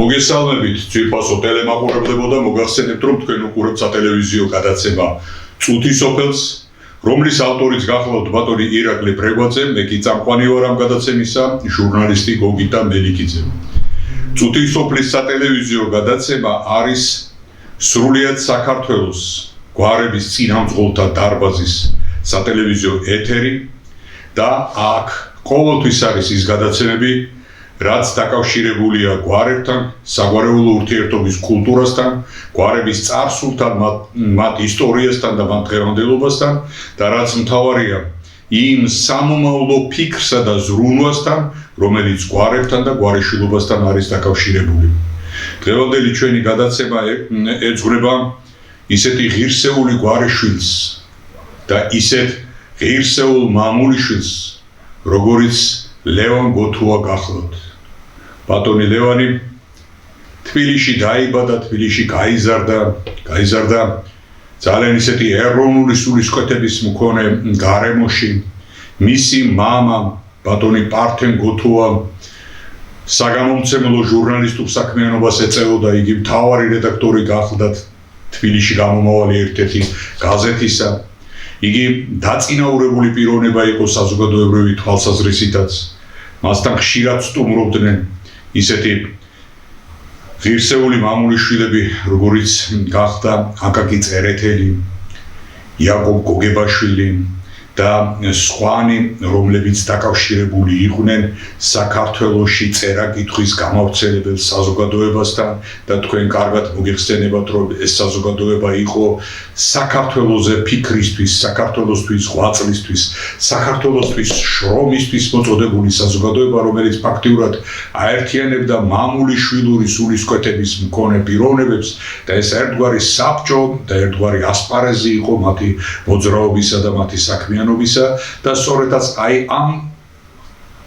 მოგესალმებით, ძვირფასო ტელემაყურებლებო და მოგახსენებთ, რომ თქვენ უყურებთ სატელევიზიო გადაცემა წუთი სოფელს, რომლის ავტორიც გახლავთ ბატონი ირაკლი ბრეგვაძე, მე კი წამყვანი ვარ ამ გადაცემისა, ჟურნალისტი გოგიტა მელიქიძე. წუთი სოფლის სატელევიზიო გადაცემა არის სრულიად საქართველოს გვარების წინამძღოლთა დარბაზის სატელევიზიო ეთერი და აქ ყოველთვის არის ის გადაცემები, რაც დაკავშირებულია გვარებთან, საგვარეულო ურთიერთობის კულტურასთან, გვარების წარსულთან, მათ ისტორიასთან და მათ დღევანდელობასთან და რაც მთავარია, იმ სამომავლო ფიქრსა და ზრუნვასთან, რომელიც გვარებთან და გვარიშვილობასთან არის დაკავშირებული. დღევანდელი ჩვენი გადაცემა ეძღვრება ისეთი ღირსეული გვარიშვილს და ისეთ ღირსეულ მამულიშვილს, როგორიც ლევან გოთუა გახლავთ. ბატონი ლევანი თბილისში დაიბადა, თბილისში გაიზარდა ძალიან ისეთი ეროვნული სულისკვეთების მქონე გარემოში. მისი მამა ბატონი პართენ გოთუა საგამომცემლო ჟურნალისტურ საქმიანობას ეწეოდა, იგი მთავარი რედაქტორი გახლდათ თბილისში გამომავალი ერთ-ერთი გაზეთისა. იგი დაწინაურებული პიროვნება იყო საზოგადოებრივი თვალსაზრისითაც. მასთან ხშირად სტუმრობდნენ ისეთი ღირსეული მამულიშვილები, როგორიც გახდა აკაკი წერეთელი, იაკობ გოგებაშვილი და სხვანი, რომლებიც დაკავშირებული იყვნენ საქართველოში წერა-კითხვის გამავრცელებელ საზოგადოებასთან და თქვენ კარგად მოგიხსენებათ, რომ ეს საზოგადოება იყო საქართველოზე ფიქრისთვის, საქართველოსთვის ღვაწლისთვის, საქართველოსთვის შრომისთვის მოწოდებული საზოგადოება, რომელიც ფაქტიურად აერთიანებდა მამულიშვილური სულისკვეთების მქონე პიროვნებებს და ეს ერთგვარი საბჭო და ერთგვარი ასპარეზი იყო მათი მოძრაობისა და მათი საქმიანობისა და სწორედაც აი ამ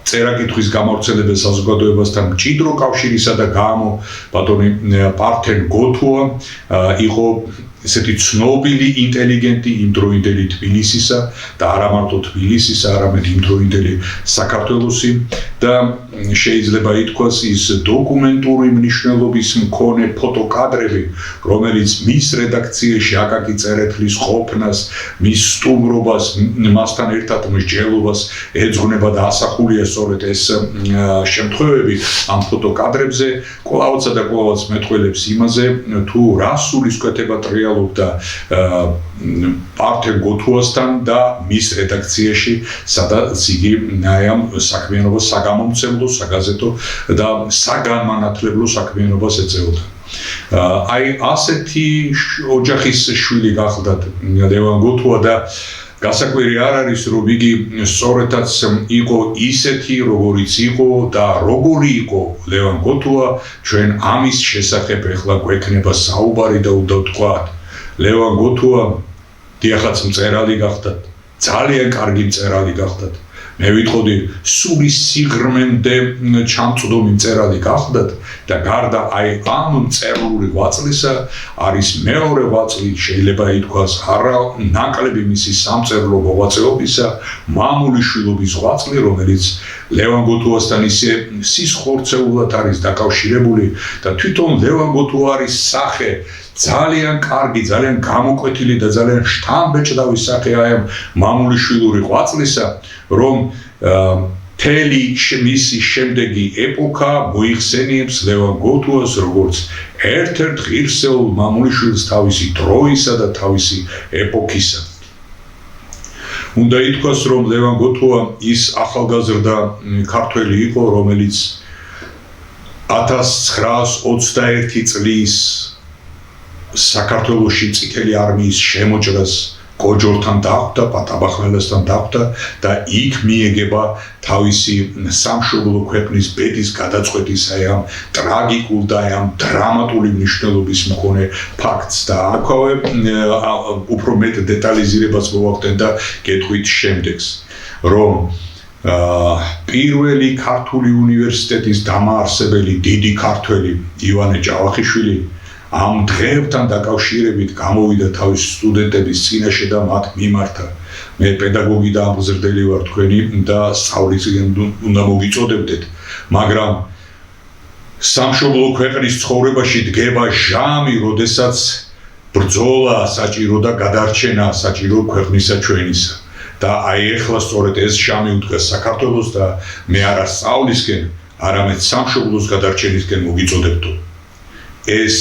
წერა-კითხვის გამავრცელებელ საზოგადოებასთან მჭიდრო კავშირისა და გამო ბატონი პართენ გოთუა იყო ესეთი ცნობილი ინტელიგენტი იმდროინდელი თბილისისა და არა მარტო თბილისისა, არამედ იმდროინდელი საქართველოსი და შეიძლება ითქვას ის დოკუმენტური მნიშვნელობის მქონე ფოტოკადრები, რომელიც მის რედაქციაში აკაკი წერეთლის ყოფნას, მის სტუმრობას, მასთან ერთად მსჯელობას ეძღვნება და ასახულია სწორედ ეს შემთხვევები ამ ფოტოკადრებზე, კვლავაც და კვლავაც მეტყველებს იმაზე, თუ რა სულისკვეთება ტრიალობდა პართენ გოთუასთან და მის რედაქციაში, სადაც იგი ამ საქმიანობას საგამომცემლო, საგაზეთო და საგანმანათლებლო საქმიანობას ეწეოდა. აი ასეთი ოჯახის შვილი გახლდათ ლევან გოთუა და გასაკვირი არ არის, რომ იგი სწორედაც იყო ისეთი, როგორიც იყო და როგორი იყო ლევან გოთუა, ჩვენ ამის შესახებ ეხლა გვექნება საუბარი და უნდა ვთქვათ. ლევან გოთუა დიახაც მწერალი გახდათ, ძალიან კარგი მწერალი გახდათ. მე ვიტყოდი სული სიღრმემდე ჩამწვდომი მწერალი გახდათ და გარდა აი ამ მწერლური ღვაწლისა არის მეორე ღვაწლი, შეიძლება ითქვას არა ნაკლები მისი სამწერლო მოღვაწეობისა, მამულიშვილობის ღვაწლი, რომელიც ლევან გოთუასთან ისე სისხლხორცეულად არის დაკავშირებული და თვითონ ლევან გოთუა არის სახე ძალიან კარგი, ძალიან გამოკვეთილი და ძალიან შთამბეჭდავი სახე აი ამ მამულიშვილური ღვაწლისა, რომ მთელი მისი შემდეგი ეპოქა მოიხსენიებს ლევან გოთუას როგორც ერთ-ერთ ღირსეულ მამულიშვილს თავისი დროისა და თავისი ეპოქისა. უნდა ითქვას, რომ ლევან გოთუა ის ახალგაზრდა ქართველი იყო, რომელიც 1921 წლის საქართველოში წითელი არმიის შემოჭრას გოჯორთან დახვდა, პატაბახმელასთან დახვდა და იქ მიეგება თავისი სამშობლო ქვეყნის ბედის გადაწყვეტის აი ამ ტრაგიკულ და აი ამ დრამატული მნიშვნელობის მქონე ფაქტს და აქვე უფრო მეტ დეტალიზირებას მოვახდენ და გეტყვით შემდეგს, რომ პირველი ქართული უნივერსიტეტის დამაარსებელი დიდი ქართველი ივანე ჭავახიშვილი ამ დღეებთან დაკავშირებით გამოვიდა თავის სტუდენტების წინაშე და მათ მიმართა. მე პედაგოგი და ამბზრდელი ვარ თქვენი და სწავლისკენ უნდა მოგიწოდებდეთ, მაგრამ სამშობლო ქვეყნის ცხოვრებაში დგება ჟამი, როდესაც ბრძოლა საჭირო და გადარჩენა საჭირო ქვეყნისა ჩვენისა. და აი ეხლა სწორედ ეს ჟამი უდგას საქართველოს და მე არა სწავლისკენ, არამედ სამშობლოს გადარჩენისკენ მოგიწოდებდო. ეს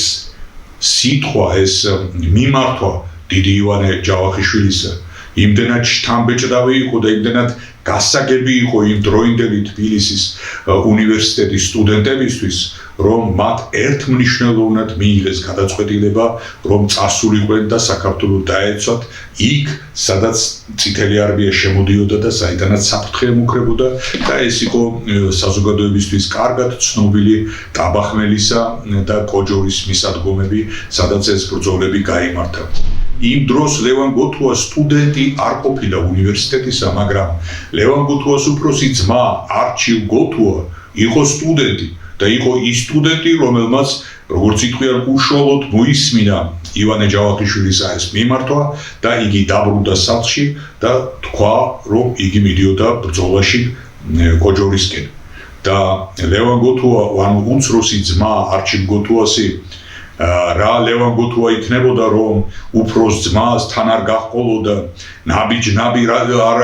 სიტყვა, ეს მიმართვა დიდი ივანე ჯავახიშვილისა იმდენად შთამბეჭდავი იყო და იმდენად გასაგები იყო იმ დროინდელი თბილისის უნივერსიტეტის სტუდენტებისთვის, რომ მათ ერთმნიშვნელოვნად მიიღეს გადაწყვეტილება, რომ წასულიყვნენ და საქართველოს დაეცვათ იქ, სადაც წითელი არმია შემოდიოდა და საიდანაც საფრთხე ემუქრებოდა და ეს იყო საზოგადოებისთვის კარგად ცნობილი ტაბახმელისა და კოჯორის მისადგომები, სადაც ეს ბრძოლები გაიმართა. იმ დროს ლევან გოთუა სტუდენტი არ ყოფილა უნივერსიტეტისა, მაგრამ ლევან გოთუას უფროსი ძმა არჩილ გოთუა იყო სტუდენტი და იყო ის სტუდენტი, რომელმაც როგორც იტყვიან, უშუალოდ მოისმინა ივანე ჯავახიშვილის ეს მიმართვა და იგი დაბრუნდა სახლში და თქვა, რომ იგი მიდიოდა ბრძოლაში კოჯორისკენ. და ლევან გოთუა, ანუ უმცროსი ძმა არჩილ გოთუასი რა ლევან გოთუა იქნებოდა, რომ უფროს ძმას თან არ გაჰყოლოდა, ნაბიჯ-ნაბი არ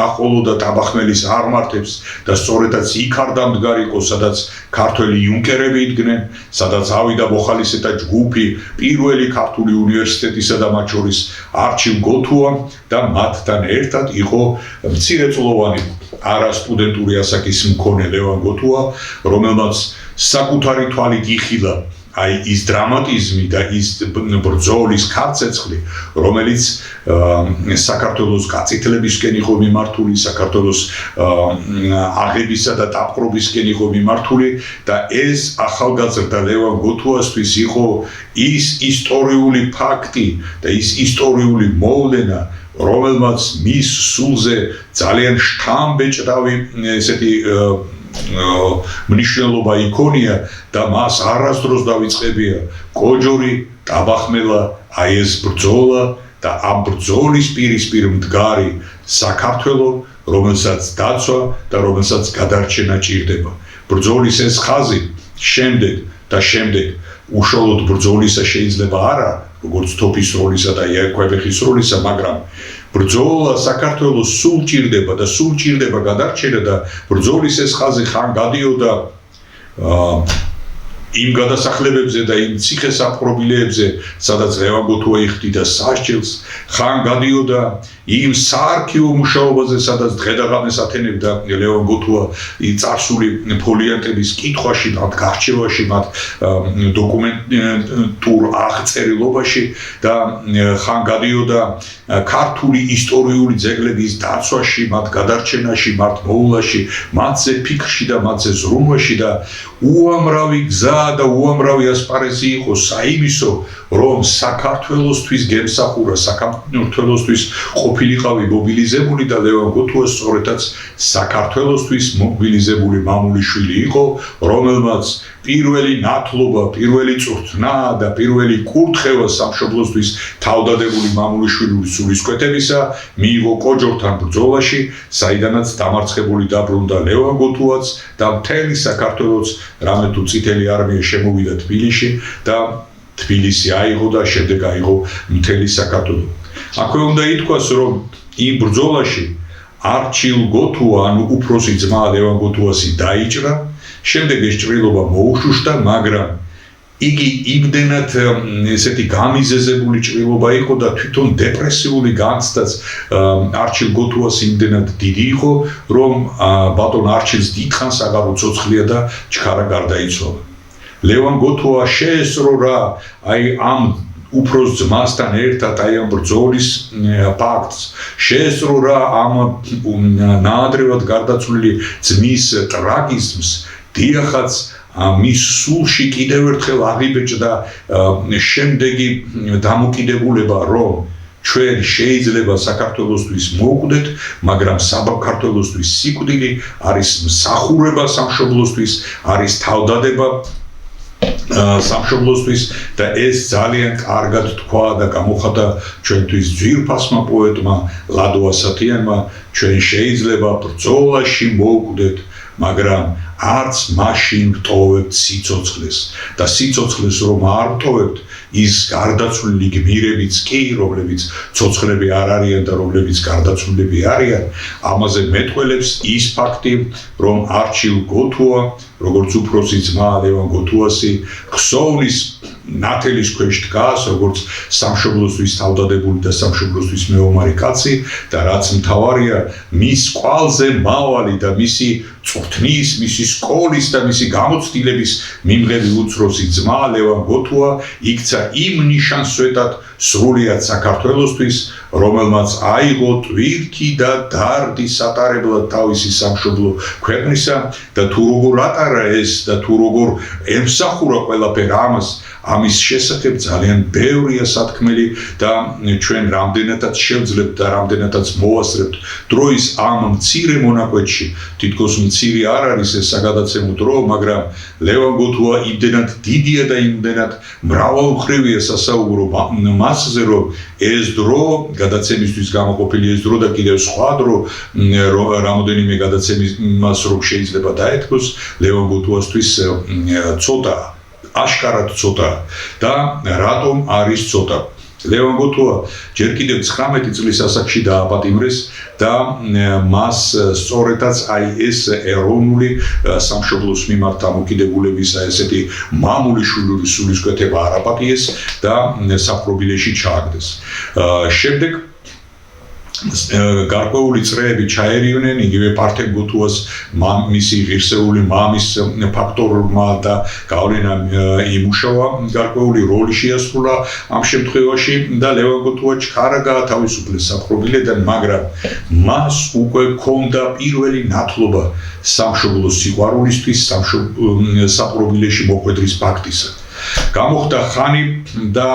აჰყოლოდა ტაბახმელის აღმართებს და სწორედაც იქ არ დამდგარიყო, სადაც ქართველი იუნკერები იდგნენ, სადაც ავიდა ბოხალისეთა ჯგუფი პირველი ქართული უნივერსიტეტისა და მათ შორის არჩილ გოთუა და მათთან ერთად იყო მცირეწლოვანი არასტუდენტური ასაკის მქონე ლევან გოთუა, რომელმაც საკუთარი თვალით იხილა აი ის დრამატიზმი და ის ბრძოლის ქარცეცხლი, რომელიც საქართველოს გაწითლებისკენ იყო მიმართული, საქართველოს აღებისა და დაპყრობისკენ იყო მიმართული და ეს ახალგაზრდა ლევან გოთუასთვის იყო ის ისტორიული ფაქტი და ის ისტორიული მოვლენა, რომელმაც მის სულზე ძალიან შთამბეჭდავი ესეთი მნიშვნელობა იქონია და მას არასდროს დავიწყებია კოჯორი, ტაბახმელა, აი ეს ბრძოლა და ამ ბრძოლის პირისპირ მდგარი საქართველო, რომელსაც დაცვა და რომელსაც გადარჩენა ჭირდება. ბრძოლის ეს ხაზი შემდეგ უშუალოდ ბრძოლისა შეიძლება არა, როგორც თოფის როლისა და იაკვებეხის როლისა, მაგრამ ბრძოლა საქართველოს სულ ჭირდება და სულ ჭირდება გადარჩენა და ბრძოლის ეს ხაზი ხან გადიოდა იმ გადასახლებებზე და იმ ციხესაფრობილეებზე, სადაც ლევან გოთუა იხდიდა სასჯელს, ხან გადიოდა იმ საარქივო მუშაობაზე, სადაც დღე-დაღამეს ათენებდა ლევან გოთუა წარსული ფოლიანტების კითხვაში, მათ გარჩევაში, მათ დოკუმენტურ აღწერილობაში და ხან გადიოდა ქართული ისტორიული ძეგლების დაცვაში, მათ გადარჩენაში, მათ მოვლაში, მათზე ფიქრში და მათზე ზრუნვაში და უამრავი გზა და უამრავი ასპარეზი იყო საიმისო, რომ საქართველოსთვის გემსახურა, საქართველოსთვის ყოფილიყავი მობილიზებული და ლევან გოთუა სწორედაც საქართველოსთვის მობილიზებული მამულიშვილი იყო, რომელმაც პირველი ნათლობა, პირველი წვრთნა და პირველი კურთხევა სამშობლოსთვის თავდადებული მამულიშვილის სულისკვეთებისა მიიღო კოჯორთან ბრძოლაში, საიდანაც დამარცხებული დაბრუნდა ლევან გოთუაც და მთელი საქართველოს რამე თუ წითელი არმია შემოვიდა თბილისში და თბილისი აიღო და შემდეგ აიღო მთელი საქართველო. აქვე უნდა ითქვას, რომ იმ ბრძოლაში არჩილ გოთუა, ანუ უფროსი ძმა ლევან გოთუასი დაიჭრა, შემდეგ ეს ჭრილობა მოუშუშდა, მაგრამ იგი იმდენად ესეთი გამიზეზებული ჭრილობა იყო და თვითონ დეპრესიული განცდაც არჩილ გოთუას იმდენად დიდი იყო, რომ ბატონ არჩილს დიდხანს აღარ უცოცხლია და ჩქარა გარდაიცვალა. ლევან გოთუა შეესწრო რა აი ამ უფროს ძმასთან ერთად აი ამ ბრძოლის ფაქტს, შეესწრო რა ამ ნაადრევად გარდაცვლილი ძმის ტრაგიზმს, დიახაც მის სულში კიდევ ერთხელ აღიბეჭდა შემდეგი დამოკიდებულება, რომ ჩვენ შეიძლება საქართველოსთვის მოვკვდეთ, მაგრამ საქართველოსთვის სიკვდილი არის მსახურება სამშობლოსთვის, არის თავდადება სამშობლოსთვის და ეს ძალიან კარგად თქვა და გამოხატა ჩვენთვის ძვირფასმა პოეტმა ლადო ასათიანმა, ჩვენ შეიძლება ბრძოლაში მოვკვდეთ, მაგრამ არც მაშინ ვტოვებთ სიცოცხლეს და სიცოცხლეს რომ არ ვტოვებთ ის გარდაცვლილი გმირებიც კი რომლებიც ცოცხლები არ არიან და რომლებიც გარდაცვლილები არიან ამაზე მეტყველებს ის ფაქტი რომ არჩილ გოთუა როგორც უფროსი ძმა ლევან გოთუასი ქსოვლის ნათელის ქვეშ დგას როგორც სამშობლოსთვის თავდადებული და სამშობლოსთვის მეომარი კაცი და რაც მთავარია მის კვალზე მავალი და მისი წვრთნის, მისი სკოლის და მისი გამოცდილების მიმღები უცროსი ძმა ლევან გოთუა იქცა იმ ნიშანსვეტად სრულიად საქართველოსთვის, რომელმაც აიღო ტვირთი და დარდი სატარებლად თავისი სამშობლო ქვეყნისა და თუ როგორ ატარა ეს და თუ როგორ ემსახურა ყველაფერ ამას ამის შესახებ ძალიან ბევრია სათქმელი და ჩვენ რამდენადაც შევძლებთ და რამდენადაც მოვასწრებთ დროის ამ მცირე მონაკვეთში თითქოს მცირე არ არის ეს საგადაცემო დრო, მაგრამ ლევან გოთუა იმდენად დიდია და იმდენად მრავალმხრივია სასაუბრო მასზე, რომ ეს დრო გადაცემისთვის გამოყოფილი ეს დრო და კიდევ სხვა დრო რამოდენიმე გადაცემის რომ შეიძლება დაეთქოს ლევან გოთუასთვის ცოტა აშკარად ცოტა და რატომ არის ცოტა ლევან გოთუა ჯერ კიდევ 19 წლის ასაკში დააპატიმრეს და მას სწორედაც აი ეს ეროვნული სამშობლოს მიმართ დამოკიდებულებისა ესეთი მამული სულისკვეთება არ აპატიეს და საპყრობილეში ჩააგდეს. შემდეგ გარკვეული წრეები ჩაერიდნენ იგივე პართენ გოთუას მისი ღირსეული მამის ფაქტორმა და გავლენა იმუშავა გარკვეული როლი შეასრულა ამ შემთხვევაში და ლევან გოთუა ჩქარა გაათავისუფლეს საპყრობილედან, მაგრამ მას უკვე ჰქონდა პირველი ნათლობა სამშობლოს სიყვარულისთვის, საპყრობილეში მოხვედრის ფაქტისა. გამოხდა ხანი და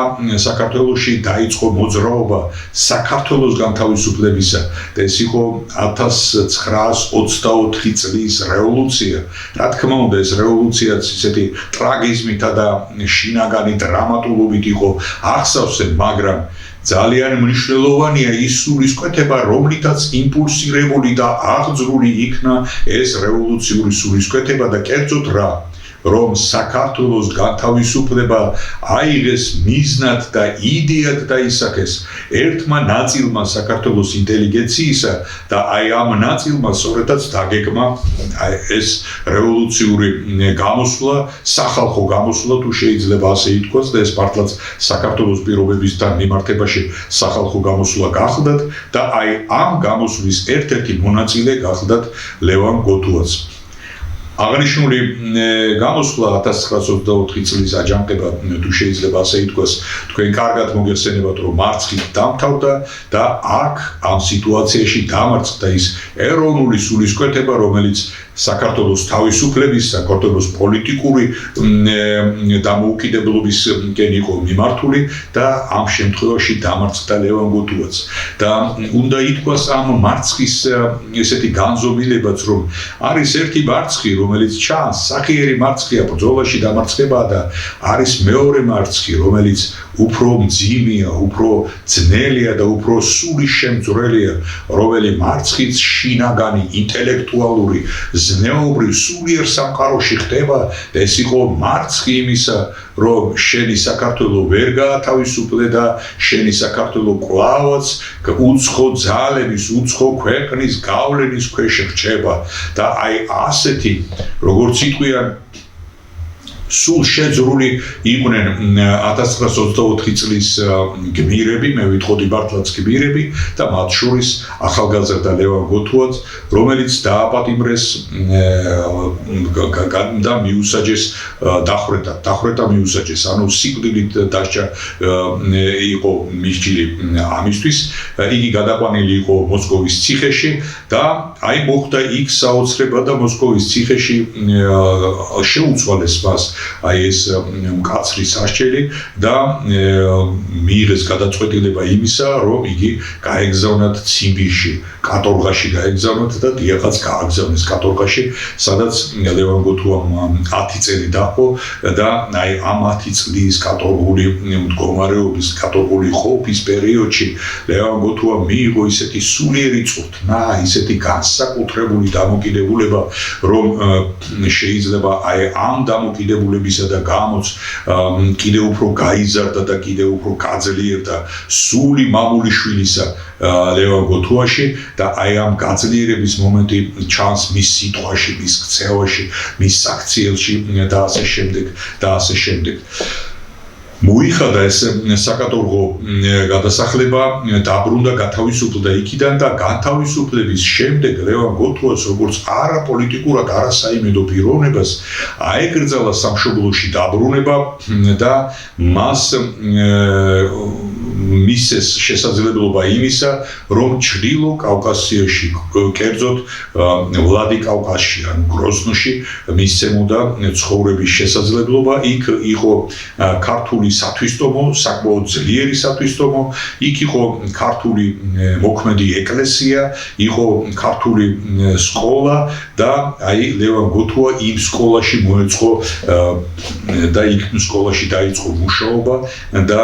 საქართველოში დაიწყო მოძრაობა საქართველოსგან თავისუფლებისა და ეს იყო 1924 წლის რევოლუცია. რა თქმა უნდა, ეს რევოლუციაც ისეთი ტრაგიზმითა და შინაგანი დრამატულობით იყო აღსავსე, მაგრამ ძალიან მნიშვნელოვანია ის სულისკვეთება, რომლითაც იმპულსირებული და აღძრული იქნა ეს რევოლუციური სულისკვეთება და კერძოდ რა რომ საქართველოს განთავისუფლება აიღეს მიზნად და იდეად დაისახეს ერთმა ნაწილმა საქართველოს ინტელიგენციისა და აი ამ ნაწილმა სწორედაც დაგეგმა ეს რევოლუციური გამოსვლა, სახალხო გამოსვლა თუ შეიძლება ასე ითქვას და ეს მართლაც საქართველოს პირობებისთან მიმართებაში სახალხო გამოსვლა გახლდათ და აი ამ გამოსვლის ერთ-ერთი მონაწილე გახლდათ ლევან გოთუაც. აღნიშნული გამოსვლა 1924 წლის აჯანყება თუ შეიძლება ასე ითქვას, თქვენ კარგად მოგეხსენებათ, რომ მარცხით დამთავრდა და აქ ამ სიტუაციაში დამარცხდა ის ეროვნული სულისკვეთება, რომელიც საქართველოს თავისუფლების, საქართველოს პოლიტიკური დამოუკიდებლობისკენ იყო მიმართული და ამ შემთხვევაში დამარცხდა ლევან გოთუაც. და უნდა ითქვას ამ მარცხის ესეთი განზომილებაც, რომ არის ერთი მარცხი, რომელიც ჩანს, სახიერი მარცხია, ბრძოლაში დამარცხებაა და არის მეორე მარცხი, რომელიც უფრო მძიმეა, უფრო ძნელია და უფრო სულისშემძვრელია, რომელიც მარცხიც შინაგანი, ინტელექტუალური, ზნეობრივ სულიერ სამყაროში ხდება და ეს იყო მარცხი იმისა, რომ შენი საქართველო ვერ გაათავისუფლე და შენი საქართველო კვლავაც უცხო ძალების, უცხო ქვეყნის გავლენის ქვეშ რჩება და აი ასეთი, როგორც იტყვიან, სულ შეძრული იყვნენ 1924 წლის გმირები, მე ვიტყოდი მართლაც გმირები და მათ შორის ახალგაზრდა ლევან გოთუაც, რომელიც დააპატიმრეს და მიუსაჯეს დახვრეტა მიუსაჯეს, ანუ სიკვდილით დასჯა იყო მისჯილი ამისთვის. იგი გადაყვანილი იყო მოსკოვის ციხეში და აი მოხდა იქ საოცრება და მოსკოვის ციხეში შეუცვალეს მას აი ეს მკაცრი სასჯელი და მიიღეს გადაწყვეტილება იმისა, რომ იგი გაეგზავნათ ციმბირში, კატორღაში გაეგზავნათ და დიახაც გააგზავნეს კატორღაში, სადაც ლევან გოთუამ 10 წელი დაჰყო და აი ამ 10 წლის კატორღული მდგომარეობის, კატორღული ყოფის პერიოდში ლევან გოთუამ მიიღო ისეთი სულიერი წვრთნა, ისეთი განსაკუთრებული დამოკიდებულება, რომ შეიძლება აი ამ დამოკიდებულებისა და გამოც კიდევ უფრო გაიზარდა და კიდევ უფრო გაძლიერდა სული მამულიშვილისა ლევან გოთუაში და აი ამ გაძლიერების მომენტი ჩანს მის სიტყვაში, მის ქცევაში, მის საქციელში და ასე შემდეგ. მოიხადა ეს საკატორღო გადასახლება, დაბრუნდა, გათავისუფლდა იქიდან და გათავისუფლების შემდეგ ლევან გოთუას როგორც არაპოლიტიკურად არასაიმედო პიროვნებას აეკრძალა სამშობლოში დაბრუნება და მას მისცეს შესაძლებლობა იმისა, რომ ჩრდილო კავკასიაში, კერძოდ ვლადიკავკაზში, ანუ გროზნოში მისცემოდა ცხოვრების შესაძლებლობა. იქ იყო ქართული სათვისტომო, საკმაოდ ძლიერი სათვისტომო, იქ იყო ქართული მოქმედი ეკლესია, იყო ქართული სკოლა და აი ლევან გოთუა იმ სკოლაში მოეწყო და იქ სკოლაში დაიწყო მუშაობა და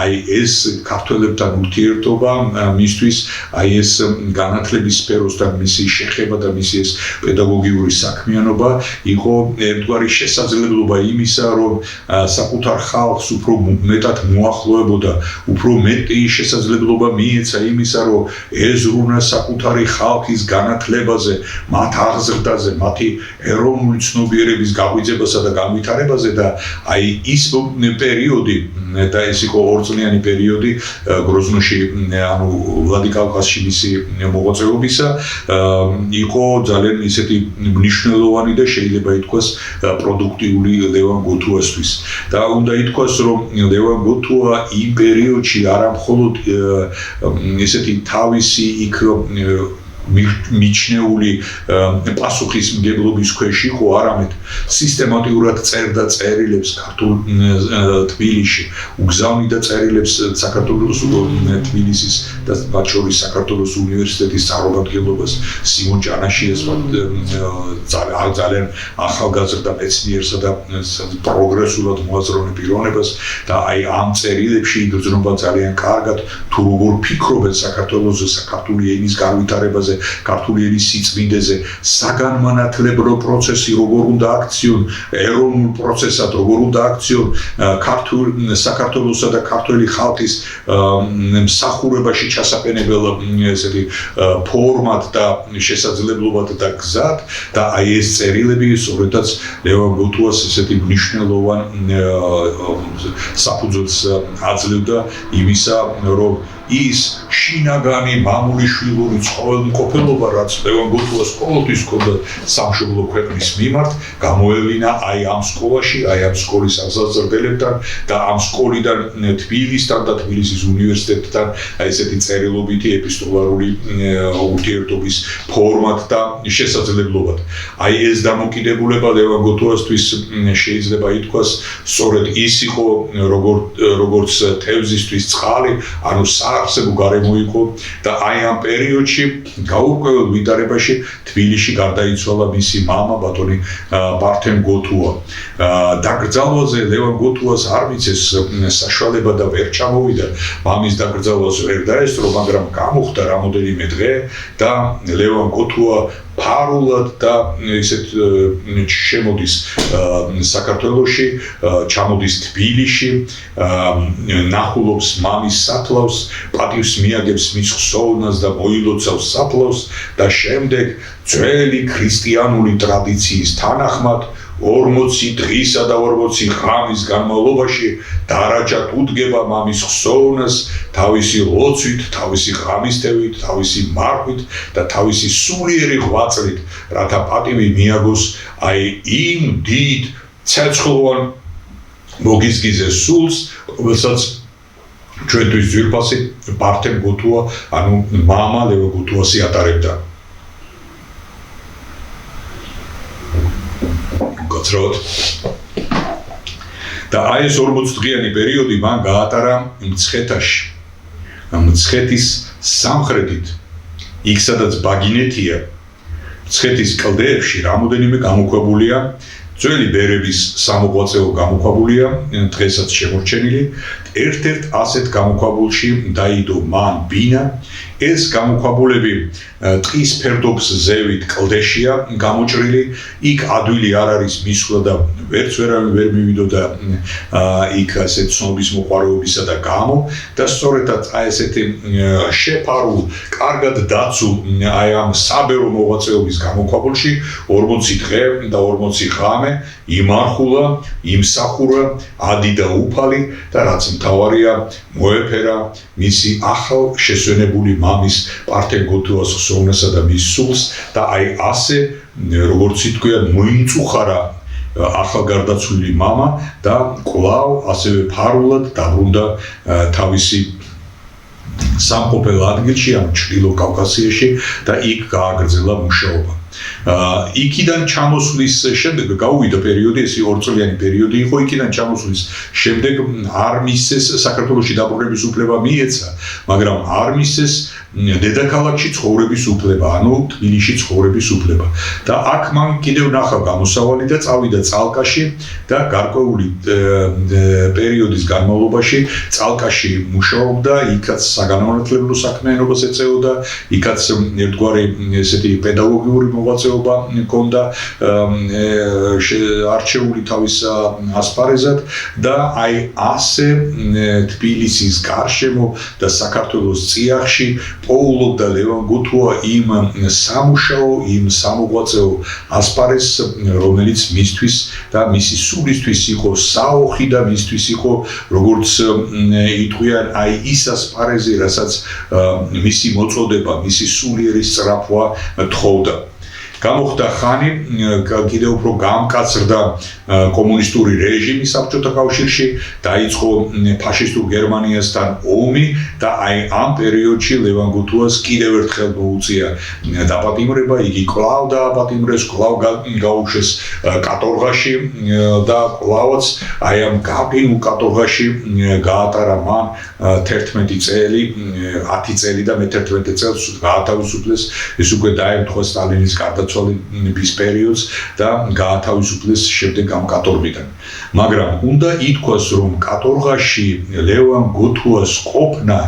აი ეს ქართველებთან ურთიერთობა მისთვის აი ეს განათლების სფეროსთან მისი შეხება და მისი ეს პედაგოგიური საქმიანობა იყო ერთგვარი შესაძლებლობა იმისა, რომ საკუთარ ხალხს უფრო მეტად მოახლოებოდა, უფრო მეტი შესაძლებლობა მიეცა იმისა, რომ ეზრუნა საკუთარი ხალხის განათლებაზე, მათ აღზრდაზე, მათი ეროვნული ცნობიერების გაღვიძებასა და განვითარებაზე და აი ის პერიოდი და ეს იყო ორწლიანი პერიოდი გროზნოში, ანუ ვლადიკავკაზში მისი მოღვაწეობისა იყო ძალიან ისეთი მნიშვნელოვანი და შეიძლება ითქვას პროდუქტიული ლევან გოთუასთვის. და უნდა ითქვას, რომ ლევან გოთუა იმ პერიოდში არა მხოლოდ ესეთი თავისი იქ მიჩნეული პასუხისმგებლობის ქვეშ იყო, არამედ სისტემატურად წერდა წერილებს ქართულ თბილისში, უგზავნიდა წერილებს საქართველოს თბილისის და მათ შორის საქართველოს უნივერსიტეტის წარმომადგენლობას, სიმონ ჭანაშიას, ძალიან ახალგაზრდა მეცნიერსა და პროგრესულად მოაზროვნე პიროვნებას და აი ამ წერილებში იგრძნობა ძალიან კარგად თუ როგორ ფიქრობენ საქართველოზე, საქართველოს ენის განვითარებაზე, ქართული ენის სიწმინდეზე, საგანმანათლებლო პროცესი როგორ უნდა აქციონ, ეროვნულ პროცესად როგორ უნდა აქციონ საქართველოსა და ქართველი ხალხის მსახურებაში ჩასაყენებელ ესეთი ფორმად და შესაძლებლობად და გზად და აი ეს წერილები სწორედაც ლევან გოთუას ესეთი მნიშვნელოვან საფუძველს აძლევდა იმისა, რომ ის შინაგანი მამულიშვილური ცხოველმყოფელობა, რაც ლევან გოთუას ყოველთვის ჰქონდა სამშობლო ქვეყნის მიმართ, გამოევლინა აი ამ სკოლაში, აი ამ სკოლის აღზრდებლებთან და ამ სკოლიდან თბილისთან და თბილისის უნივერსიტეტთან აი ესეთი წერილობითი ეპისტოლარული ურთიერთობის ფორმად და შესაძლებლობად. აი ეს დამოკიდებულება ლევან გოთუასთვის შეიძლება ითქვას, სწორედ ის იყო, როგორც თევზისთვის წყალი, ანუ არსებო გარემო იყო და აი ამ პერიოდში გაურკვეველ ვითარებაში თბილისში გარდაიცვალა მისი მამა ბატონი ბართენ გოთუა. დაკრძალვაზე ლევან გოთუას არ მიცეს საშუალება და ვერ ჩამოვიდა, მამის დაკრძალვას ვერ დაესწრო, მაგრამ გამოხდა რამოდენიმე დღე და ლევან გოთუა ფარულად და ისეთ შემოდის საქართველოში, ჩამოდის თბილისში, ნახულობს მამის საფლავს, პატივს მიაგებს მის ხსოვნას და მოილოცავს საფლავს და შემდეგ ძველი ქრისტიანული ტრადიციის თანახმად 40 დღისა და 40 ღამის განმავლობაში დარაჯად უდგება მამის ხსოვნას თავისი ლოცვით, თავისი ღამისთევით, თავისი მარხვით და თავისი სულიერი ღვაწლით, რათა პატივი მიაგოს აი იმ დიდ ცეცხლოვან მოგიზგიზეს სულს, რომელსაც ჩვენთვის ძვირფასი ბართენ გოთუა, ანუ მამა ლევან გოთუასი ატარებდა. Gott rot. და აი ეს 40 დღიანი პერიოდი მან გაატარა მცხეთაში. მცხეთის სამხრეთით, იქ სადაც ბაგინეთია, მცხეთის კლდეებში რამოდენიმე გამოქვაბულია, ძველი ბერების სამოღვაწეო გამოქვაბულია, დღესაც შემორჩენილი. ერთ-ერთ ასეთ გამოქვაბულში დაიდო მან ბინა. ეს გამოქვაბულები ტყის ფერდობს ზევით კლდეშია გამოჭრილი. იქ ადვილი არ არის მისვლა და ვერც ვერავინ ვერ მივიდოდა იქ ასეთ ცნობის მოყვარეობისა და გამო და სწორედაც აი ესეთი შეფარულ, კარგად დაცულ აი ამ საბერო მოღვაწეობის გამოქვაბულში 40 დღე და 40 ღამე იმარხულა, იმსახურა, ადიდა უფალი და რაც მთავარია, მოეფერა მისი ახალ შესვენებული მამის პართენ გუთუას ხსოვნასა და მის სულს და აი ასე როგორც ითქვია მოიმწუხარა ახალგარდაცვლილი მამა და კვლავ ასევე ფარულად დაბრუნდა თავისი სამყოფელ ადგილში, ამ ჩრდილო კავკასიაში და იქ გააგრძელა მუშაობა. იქიდან ჩამოსვლის შემდეგ გაუვიდა პერიოდი, ეს 2 წლიანი პერიოდი იყო, იქიდან ჩამოსვლის შემდეგ არ მისცეს საქართველოში დაბრუნების უფლება მიეცა, მაგრამ არ მისცეს დედაქალაქში ცხოვრების უფლება, ანუ თბილისში ცხოვრების უფლება. და აქ მან კიდევ ნახა გამოსავალი და წავიდა წალკაში და გარკვეული პერიოდის განმავლობაში წალკაში მუშაობდა, იქაც საგანმანათლებლო საქმიანობას ეწეოდა, იქაც ერთგვარი ესეთი პედაგოგიური მოღვაწეობა ჰქონდა არჩეული თავის ასპარეზად და აი ასე თბილისის გარშემო და საქართველოს წიაღში პოულობდა ლევან გუთუა იმ სამუშაო, იმ სამოღვაწეო ასპარეზს, რომელიც მისთვის და მისი სულისთვის იყო საოხი და მისთვის იყო, როგორც იტყვიან, აი ის ასპარეზი, რასაც მისი მოწოდება, მისი სულიერი სწრაფვა თხოვდა. გამოხდა ხანი, კიდევ უფრო გამკაცრდა კომუნისტური რეჟიმი საბჭოთა კავშირში, დაიწყო ფაშისტურ გერმანიასთან ომი და აი ამ პერიოდში ლევან გუთუას კიდევ ერთხელ მოუწია დაპატიმრება, იგი კვლავ დააპატიმრეს, კვლავ გაუშვეს კატორღაში და კვლავაც აი ამ გაბინულ კატორღაში გაატარა მან 11 წელი, 10 წელი და მე-11 წელს გაათავისუფლეს, ეს უკვე დაემთხვა სტალინის გარდაცვალების პერიოდს და გაათავისუფლეს შემდეგ ამ კატორღიდან. მაგრამ უნდა ითქვას, რომ კატორღაში ლევან გუთუას ყოფნა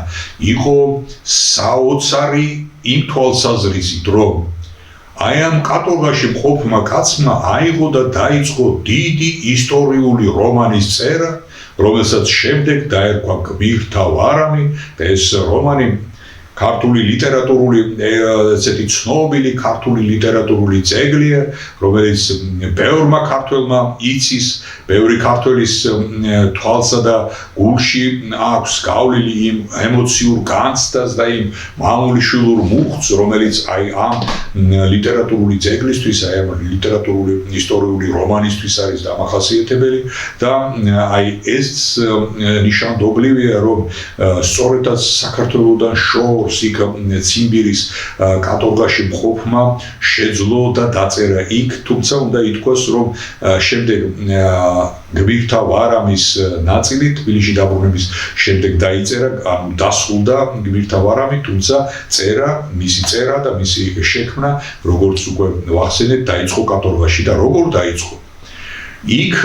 იყო საოცარი იმ თვალსაზრისით, რომ აი ამ კატორღაში მყოფმა კაცმა აიღო და დაიწყო დიდი ისტორიული რომანის წერა, რომელსაც შემდეგ დაერქვა გმირთა ვარამი და ეს რომანი ქართული ლიტერატურული ესეთი ცნობილი ქართული ლიტერატურული ძეგლია, რომელიც ბევრმა ქართველმა იცის, ბევრი ქართველის თვალსა და გულში აქვს გავლილი იმ ემოციურ განცდას და იმ მამულიშვილურ მუხტს, რომელიც აი ამ ლიტერატურული ძეგლისთვის, აი ამ ლიტერატურული ისტორიული რომანისთვის არის დამახასიათებელი და აი ეს ნიშანდობლივია, რომ სწორედაც საქართველოდან იქ ციმბირის კატორღაში მყოფმა შეძლო და დაწერა იქ, თუმცა უნდა ითქვას, რომ შემდეგ გმირთა ვარამის ნაწილი თბილისში დაბრუნების შემდეგ დაიწერა, ანუ დასრულდა გმირთა ვარამი, თუმცა მისი წერა და მისი შექმნა, როგორც უკვე ვახსენეთ, დაიწყო კატორღაში და როგორ დაიწყო? იქ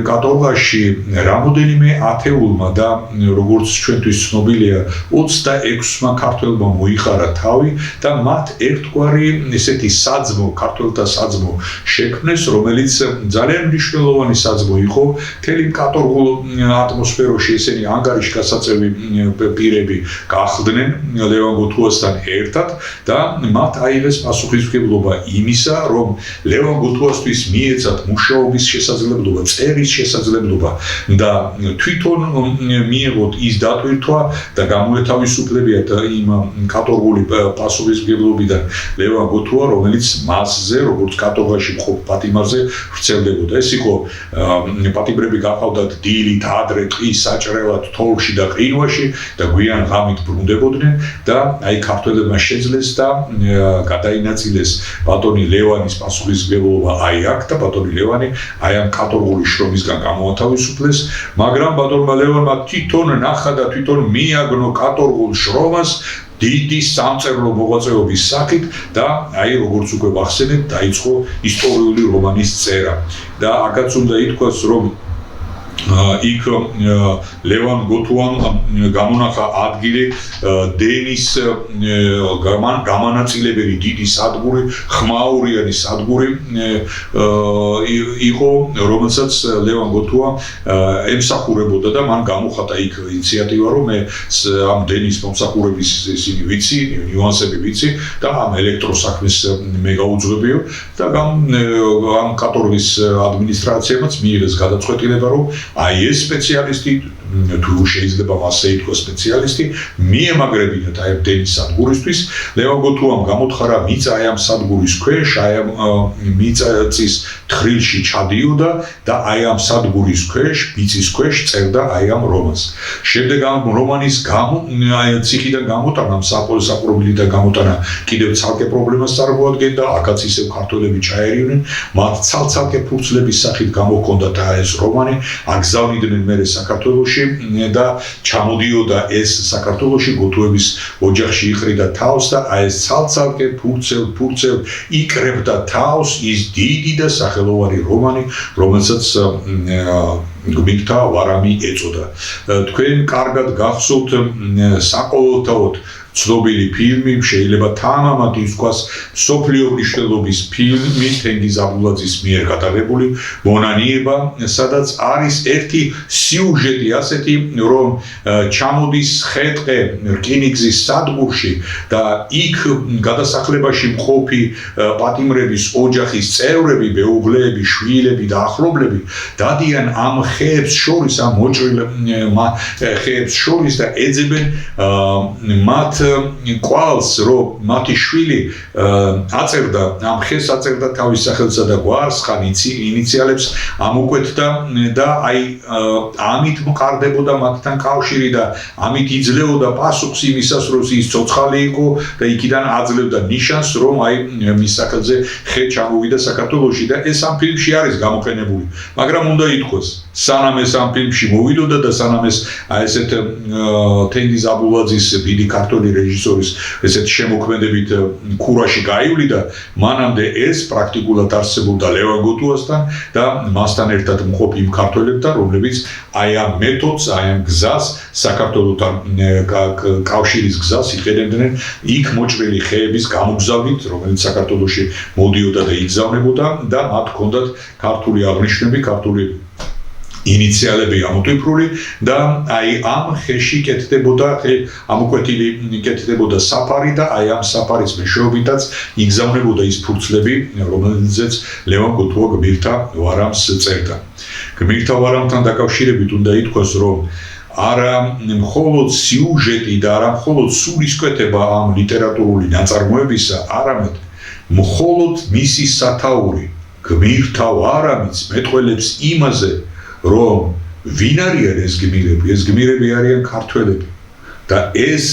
კატორღაში რამოდენიმე ათეულმა და როგორც ჩვენთვის ცნობილია 26-მა ქართველმა მოიხარა თავი და მათ ერთგვარი ესეთი საძმო, ქართველთა საძმო შექმნეს, რომელიც ძალიან მნიშვნელოვანი საძმო იყო. მთელი კატორღულ ატმოსფეროში ესენი ანგარიშგასაწევი პირები გახდნენ ლევან გუთუასთან ერთად და მათ აიღეს პასუხისმგებლობა იმისა, რომ ლევან გუთუასთვის მიეცათ მუშაობის შესაძლებლობა, წერის შესაძლებლობა და თვითონ მიიღოთ ის დატვირთვა და გამოეთავისუფლებიათ იმ კატორღული პასუხისმგებლობიდან ლევან გუთუა, რომელიც მასზე, როგორც კატორღაში მყოფ პატიმარზე ვრცელდებოდა. ეს იყო პატიმრები გაყავდათ დილით, ადრე, ტყის საჭრელად, თოვლში და ყინვაში და გვიან ღამით ბრუნდებოდნენ და აი ქართველებმა შეძლეს და გადაინაწილეს ბატონი ლევანის პასუხისმგებლობა აი აქ და ბატონი ლევანი აი აი ამ კატორგული შრომისგან გამოათავისუფლეს, მაგრამ ბატონმა ლევანმა თვითონ ნახა და თვითონ მიაგნო კატორგულ შრომას დიდი სამწერლო მოღვაწეობის სახით და აი როგორც უკვე ვახსენეთ, დაიწყო ისტორიული რომანის წერა. და აქაც უნდა ითქვას, რომ იქ ლევან გოთუამ გამონახა ადგილი დენის გამანაწილებელი დიდი სადგური, ხმაურიანი სადგური იყო, რომელსაც ლევან გოთუა ემსახურებოდა და მან გამოხატა იქ ინიციატივა, რომ მე ამ დენის მომსახურების ისინი ვიცი, ნიუანსები ვიცი და ამ ელექტროსაქმეს მე გაუძღვებიო და ამ კატორგის ადმინისტრაციამაც მიიღეს გადაწყვეტილება, რომ აი ეს სპეციალისტი თუ შეიძლება მასე ითქვას სპეციალისტი მიემაგრებინათ აი დენის სადგურისთვის. ლევან გოთუამ გამოთხარა მიწა აი ამ სადგურის ქვეშ, აი ამ მიწის თხრილში ჩადიოდა და აი ამ სადგურის ქვეშ, მიწის ქვეშ წერდა აი ამ რომანს. შემდეგ ამ რომანის ციხიდან გამოტანა, საპრობილიდან გამოტანა კიდევ ცალკე პრობლემას წარმოადგენდა, აქაც ისევ ქართველები ჩაერიდნენ, მათ ცალ-ცალკე ფურცლების სახით გამოჰქონდათ ეს რომანი, აგზავნიდნენ მერე საქართველოში და ჩამოდიოდა ეს საქართველოში გოთუების ოჯახში იყრიდა თავს და აი ეს ცალ-ცალკე ფურცელ იკრებდა თავს ის დიდი და სახელოვანი რომანი, რომელსაც გმირთა ვარამი ეწოდა. თქვენ კარგად გახსოვთ საყოველთაოდ ცნობილი ფილმი, შეიძლება თანამად ითქვას მსოფლიო მნიშვნელობის ფილმი თენგიზ აბულაძის მიერ გადაღებული მონანიება, სადაც არის ერთი სიუჟეტი ასეთი, რომ ჩამოდის ხეტყე რკინიგზის სადგურში და იქ გადასახლებაში მყოფი პატიმრების ოჯახის წევრები, მეუღლეები, შვილები და ახლობლები დადიან ამ ხეებს შორის, ამ მოჭრილ ხეებს შორის და ეძებენ მათ კვალს, რომ მათი შვილი აწერდა ამ ხეს, აწერდა თავის სახელსა და გვარს, ხან ინიციალებს ამოკვეთდა და აი ამით მყარდებოდა მათთან კავშირი და ამით იძლეოდა პასუხს იმისას, რომ ის ცოცხალი იყო და იქიდან აძლევდა ნიშანს, რომ აი მის სახელზე ხე ჩამოვიდა საქართველოში და ეს ამ ფილმში არის გამოყენებული. მაგრამ უნდა ითქვას, სანამ ეს ამ ფილმში მოვიდოდა და სანამ ეს ესეთ თენგიზ აბულაძის დიდი ქართველი რეჟისორის ესეთ შემოქმედებით ქურაში გაივლიდა, მანამდე ეს პრაქტიკულად არსებობდა ლევან გოთუასთან და მასთან ერთად მყოფ იმ ქართველებთან, რომლებიც აი ამ მეთოდს, აი ამ გზას, საქართველოსთან კავშირის გზას იყენებდნენ იქ მოჭრილი ხეების გამოგზავნით, რომელიც საქართველოში მოდიოდა და იგზავნებოდა და მათ ჰქონდათ ქართული აღნიშვნები, ქართული ინიციალები ამოტვიფრული და აი ამ ხეში კეთდებოდა ამოკვეთილი კეთდებოდა საფარი და აი ამ საფარის მეშვეობითაც იგზავნებოდა ის ფურცლები, რომელზეც ლევან გოთუა გმირთა ვარამს წერდა. გმირთა ვარამთან დაკავშირებით უნდა ითქვას, რომ არა მხოლოდ სიუჟეტი და არა მხოლოდ სულისკვეთება ამ ლიტერატურული ნაწარმოებისა, არამედ მხოლოდ მისი სათაური გმირთა ვარამიც მეტყველებს იმაზე, რომ ვინ არიან ეს გმირები? ეს გმირები არიან ქართველები და ეს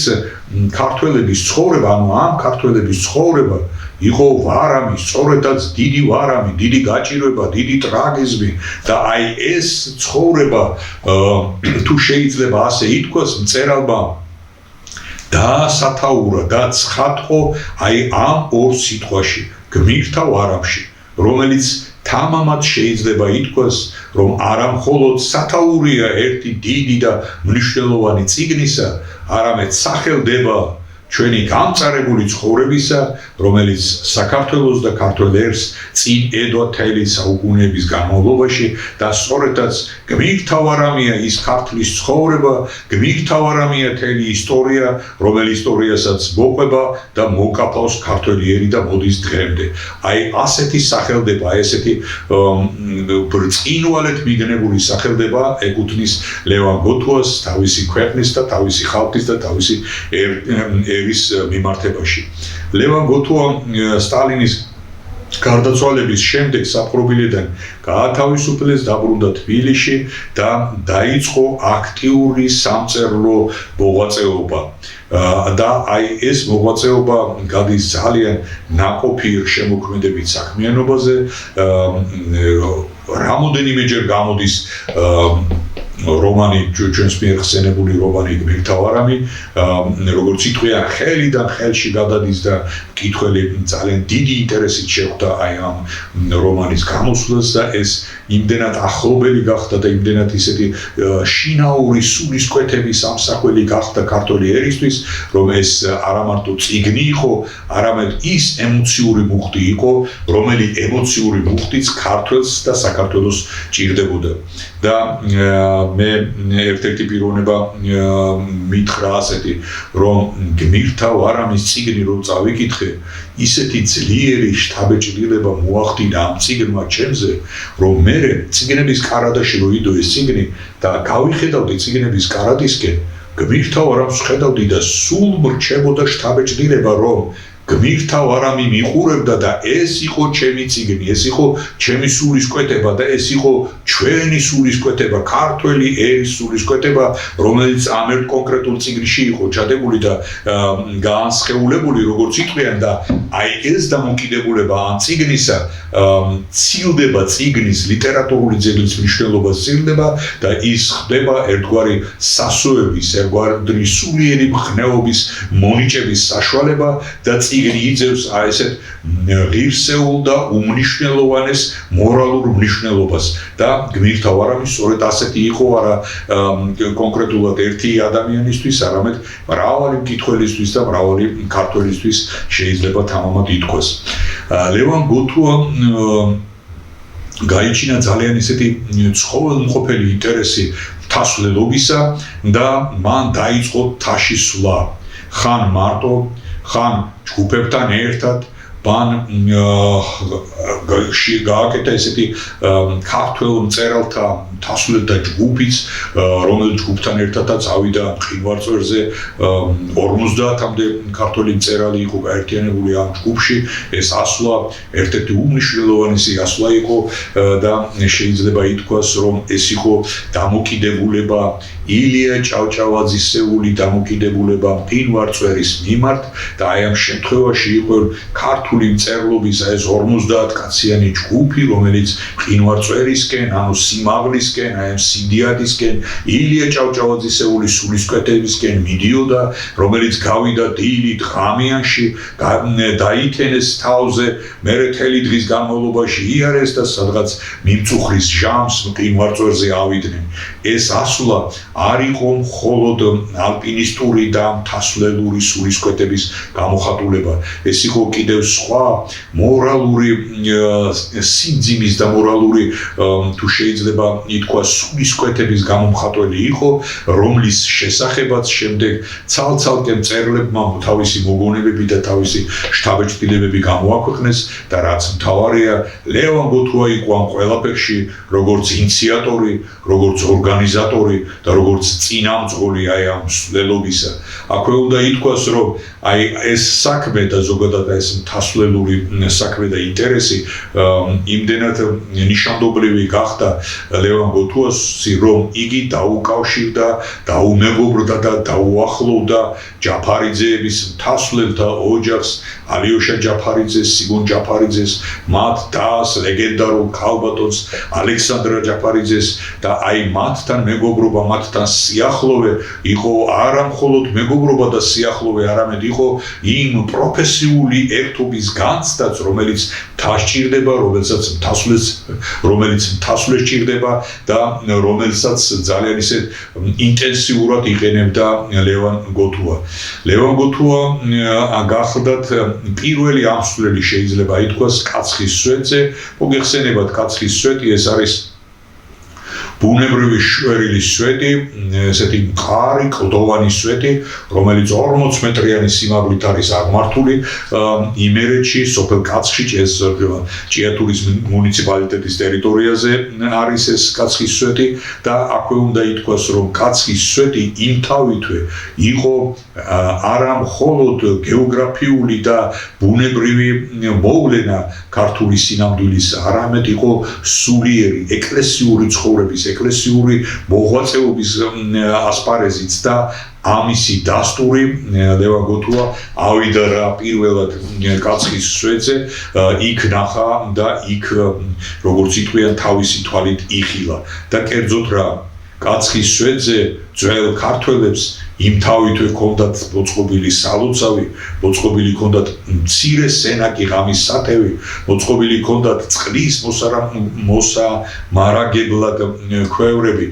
ქართველების ცხოვრება, ანუ ამ ქართველების ცხოვრება იყო ვარამი, სწორედაც დიდი ვარამი, დიდი გაჭირვება, დიდი ტრაგიზმი და აი ეს ცხოვრება თუ შეიძლება ასე ითქვას, მწერალმა დაასათაურა და ცხადყო აი ამ ორ სიტყვაში, გმირთა ვარამში, რომელიც თამამად შეიძლება ითქვას, რომ არა მხოლოდ სათაურია ერთი დიდი და მნიშვნელოვანი წიგნისა, არამედ სახელდება ჩვენი გამწარებული ცხოვრებისა, რომელიც საქართველოს და ქართველ ერს წინ ედვა მთელი საუკუნეების განმავლობაში და სწორედაც გმირთა ვარამია ის ქართლის ცხოვრება, გმირთა ვარამია მთელი ისტორია, რომელი ისტორიასაც მოყვება და მოკაფავს ქართველი ერი და მოდის დღემდე. აი ასეთი სახელდება, ესეთი ბრწყინვალედ მიგნებული სახელდება ეკუთვნის ლევან გოთუას თავისი ქვეყნის და თავისი ხალხის და თავისი ერის მიმართებაში. ლევან გოთუა სტალინის გარდაცვალების შემდეგ საპყრობილედან გაათავისუფლეს, დაბრუნდა თბილისში და დაიწყო აქტიური სამწერლო მოღვაწეობა. და აი ეს მოღვაწეობა გადის ძალიან ნაყოფიერ შემოქმედებით საქმიანობაზე, რამოდენიმეჯერ გამოდის რომანი ჩვენს მიერ ხსენებული რომანი გმირთავარამი როგორც იტყვიან ხელიდან ხელში გადადის და მკითხველი ძალიან დიდი ინტერესით შეხვდა აი ამ რომანის გამოსვლას და ეს იმდენად ახლობელი გახდა და იმდენად ისეთი შინაური სულისკვეთების ამსახველი გახდა ქართული ერისთვის რომ ეს არა მარტო წიგნი იყო არამედ ის ემოციური მუხტი იყო რომელი ემოციური მუხტიც ქართველს და საქართველოს ჭირდებოდა და მე ერთ-ერთი პიროვნება მითხრა ასეთი რომ გმირთავარამის წიგნი რომ წავიკითხე ისეთი ძლიერი შთაბეჭდილება მოახდინა ამ წიგნმა ჩემზე რომ მე წიგნების კარადაში რო იდო ეს წიგნი და გავიხედავდი წიგნების კარადისკენ გმირთავარამს ხედავდი და სულ მრჩებოდა შთაბეჭდილება რომ გმირთავარამი მიყურებდა და ეს იყო ჩემი წიგნი, ეს იყო ჩემი სულისკვეთება და ეს იყო ჩვენი სულისკვეთება, ქართველი ერის სულისკვეთება, რომელიც ამ ერთ კონკრეტულ წიგნში იყო ჩადებული და განსხეულებული, როგორც იტყვიან და აი ეს დამოკიდებულება ამ წიგნისა ცილდება წიგნის ლიტერატურული ძეგლის მნიშვნელობა ცილდება და ის ხდება ერთგვარი სასოების, ერთგვარი სულიერი მხნეობის მონიჭების საშუალება და წიგნი იძევს აი ესეთ ღირსეულ და უმნიშვნელოვანეს მორალურ მნიშვნელობას და გმირთავარამი სწორედ ასეთი იყო არა კონკრეტულად ერთი ადამიანისთვის, არამედ მრავალი მკითხველისთვის და მრავალი ქართველისთვის შეიძლება თამამად ითქვას. ლევან გოთუა გაიჩინა ძალიან ისეთი ცხოველმყოფელი ინტერესი თასვლელობისა და მან დაიწყო თაში სვლა. ხან მარტო ხან ჯგუფებთან ერთად ბან გააკეთა ესეთი ქართველ მწერალთა თასვლელთა ჯგუფიც რომელიც ჯგუფთან ერთადაც ავიდა მყინვარწვერზე 50-მდე ქართველი მწერალი იყო გაერთიანებული ამ ჯგუფში ეს ასვლა ერთ-ერთი უმნიშვნელოვანესი ასვლა იყო და შეიძლება ითქვას რომ ეს იყო დამოკიდებულება ილია ჭავჭავაძისეული დამოკიდებულება მყინვარწვერის მიმართ და აი ამ შემთხვევაში იყო ქართული მწერლობის ეს 50 კაციანი ჯგუფი რომელიც მყინვარწვერისკენ ანუ სიმაღლისკენ აი ამ სიდიადისკენ ილია ჭავჭავაძისეული სულისკვეთებისკენ მიდიოდა რომელიც გავიდა დილით ღამიანში დაითენეს თავზე მერე თელი დღის განმავლობაში იარეს და სადღაც მიმწუხრის ჟამს მყინვარწვერზე ავიდნენ ეს ასვლა არ იყო მხოლოდ ალპინისტური და თასვლელური სულისკვეთების გამოხატულება ეს იყო კიდევ სხვა მორალური სიმძიმის და მორალური თუ შეიძლება ითქვას სულისკვეთების გამომხატველი იყო რომლის შესახებაც შემდეგ ცალ-ცალკე მწერლებმა თავისი მოგონებები და თავისი შთაბეჭდილებები გამოაქვეყნეს და რაც მთავარია ლევან გოთუა იყო ამ ყველაფერში როგორც ინიციატორი როგორც ორგანიზატორი და როგორც წინამძღოლი აი ამ სვლელობისა აქვე უნდა ითქვას რომ აი ეს საქმე და ზოგადად ეს თასვლელური საქმე და ინტერესი იმდენად ნიშანდობლივი გახდა ლევან გოთუასი რომ იგი დაუკავშირდა დაუმეგობრდა და დაუახლოვდა ჯაფარიძეების თასვლელთა ოჯახს ალიოშა ჯაფარიძეს, სიგონ ჯაფარიძეს, მათ დას ლეგენდარულ ქალბატონს ალექსანდრა ჯაფარიძეს და აი მათთან მეგობრობა, მათთან სიახლოვე იყო არა მხოლოდ მეგობრობა და სიახლოვე, არამედ იყო იმ პროფესიული ერთობის განცდაც, რომელიც დასჭირდება, რომელიც თასვლეს ჭირდება და რომელსაც ძალიან ისე ინტენსიურად იყენებდა ლევან გოთუა. ლევან გოთუა გახლდათ პირველი ამსვლელი შეიძლება ითქვას კაცხის სვეტზე, მოგეხსენებათ კაცხის სვეტი ეს არის ბუნებრივი შვერილი სვეტი, ესეთი მყარი კლდოვანი სვეტი, რომელიც 40 მეტრიანი სიმაღლით არის აღმართული იმერეთში, სოფელ კაცხში, ეს ჭიათურის მუნიციპალიტეტის ტერიტორიაზე არის ეს კაცხის სვეტი და აქვე უნდა ითქვას, რომ კაცხის სვეტი იმთავითვე იყო არა მხოლოდ გეოგრაფიული და ბუნებრივი მოვლენა ქართული სინამდვილის, არამედ იყო სულიერი ეკლესიური ცხოვრების ეკლესიური მოღვაწეობის ასპარეზიც და ამისი დასტური ლევან გოთუა ავიდა რა პირველად კაცხის სვეტზე იქ ნახა და იქ როგორც იტყვიან თავისი თვალით იხილა და კერძოდ რა კაცხის სვეტზე ძველ ქართველებს იმ თავითვე ჰქონდათ მოწყობილი სალოცავი, მოწყობილი ჰქონდათ მცირე სენაკი ღამის სათევი, მოწყობილი ჰქონდათ წყლის მოსამარაგებლად ქვევრები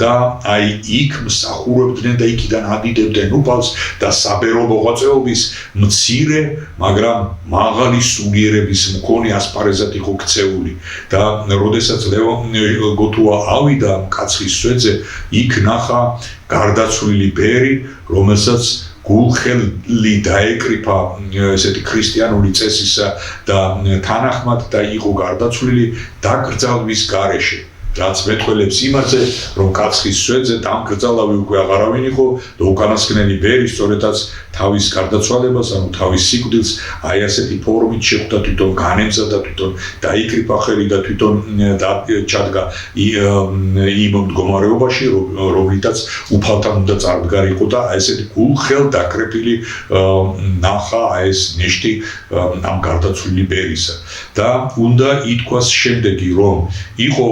და აი იქ მსახურობდნენ და იქიდან ადიდებდნენ უფალს და საბერო მოღვაწეობის მცირე, მაგრამ მაღალი სულიერების მქონე ასპარეზად იყო ქცეული და როდესაც ლევან გოთუა ავიდა კაცხის სვეტზე იქ ნახა გარდაცვლილი ბერი, რომელსაც გულხელი დაეკრიფა ესეთი ქრისტიანული წესისა და თანახმად და იყო გარდაცვლილი დაკრძალვის გარეშე. რაც მეტყველებს იმაზე, რომ კაცხის სვეტზე დამკრძალავი უკვე აღარავინ იყო და უკანასკნელი ბერი სწორედაც თავის გარდაცვალებას, ანუ თავის სიკვდილს აი ასეთი ფორმით შეხვდა თვითონ განემზადა თვითონ დაიკრიფა ხელი და თვითონ ჩადგა იმ მდგომარეობაში, რომლითაც უფალთან უნდა წარდგარიყო და აი ესეთი გულხელ დაკრეფილი ნახა ეს ნიშნი ამ გარდაცვლილი ბერისა და უნდა ითქვას შემდეგი, რომ იყო